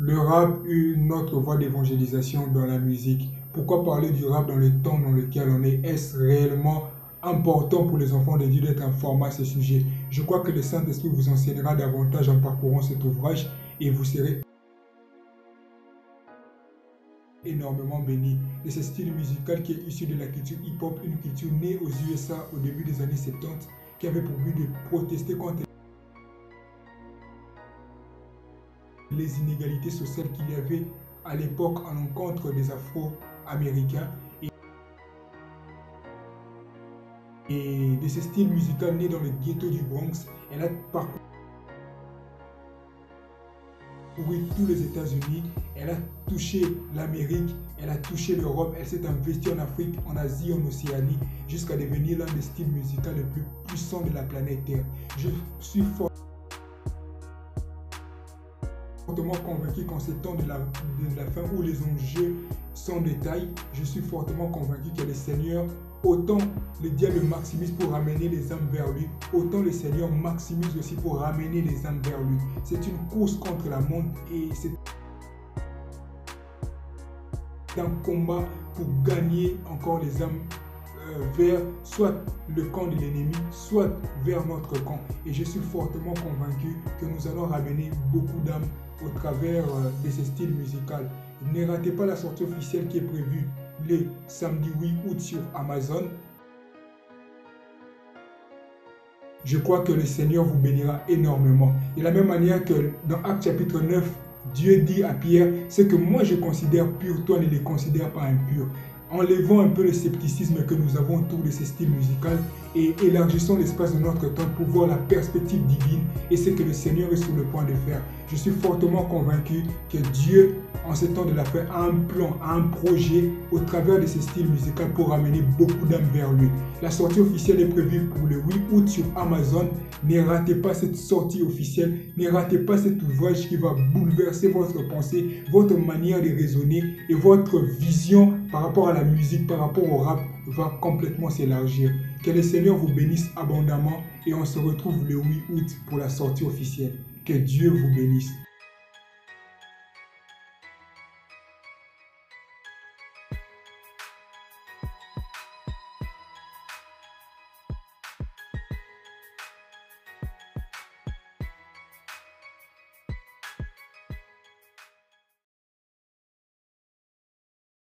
le rap une autre voie d'évangélisation dans la musique? Pourquoi parler du rap dans le temps dans lequel on est? Est-ce réellement important pour les enfants de Dieu d'être informés à ce sujet? Je crois que le Saint-Esprit vous enseignera davantage en parcourant cet ouvrage et vous serez énormément béni. Et ce style musical qui est issu de la culture hip-hop, une culture née aux USA au début des années 70, qui avait pour but de protester contre les inégalités sociales qu'il y avait à l'époque à l'encontre des Afro-Américains et de ce style musical né dans le ghetto du Bronx. Elle a parcouru tous les États-Unis, elle a touché l'Amérique, elle a touché l'Europe, elle s'est investie en Afrique, en Asie, en Océanie, jusqu'à devenir l'un des styles musicaux les plus puissants de la planète Terre. Je suis fortement convaincu qu'en ces temps de la fin où les enjeux sont de taille, je suis fortement convaincu que le Seigneur, autant le diable maximise pour ramener les âmes vers lui, autant le Seigneur maximise aussi pour ramener les âmes vers lui. C'est une course contre la montre et c'est un combat pour gagner encore les âmes vers soit le camp de l'ennemi, soit vers notre camp. Et je suis fortement convaincu que nous allons ramener beaucoup d'âmes au travers de ce style musical. Ne ratez pas la sortie officielle qui est prévue le samedi 8 août sur Amazon. Je crois que le Seigneur vous bénira énormément. De la même manière que dans Actes chapitre 9, Dieu dit à Pierre, ce que moi je considère pur, toi ne les considères pas impurs. Enlevons un peu le scepticisme que nous avons autour de ces styles musicaux et élargissons l'espace de notre temps pour voir la perspective divine et ce que le Seigneur est sur le point de faire. Je suis fortement convaincu que Dieu, en ce temps de la fin, a un plan, a un projet au travers de ces styles musicaux pour ramener beaucoup d'âmes vers lui. La sortie officielle est prévue pour le 8 août sur Amazon. Ne ratez pas cette sortie officielle, ne ratez pas cet ouvrage qui va bouleverser votre pensée, votre manière de raisonner et votre vision par rapport à la musique, par rapport au rap, va complètement s'élargir. Que le Seigneur vous bénisse abondamment et on se retrouve le 8 août pour la sortie officielle. Que Dieu vous bénisse.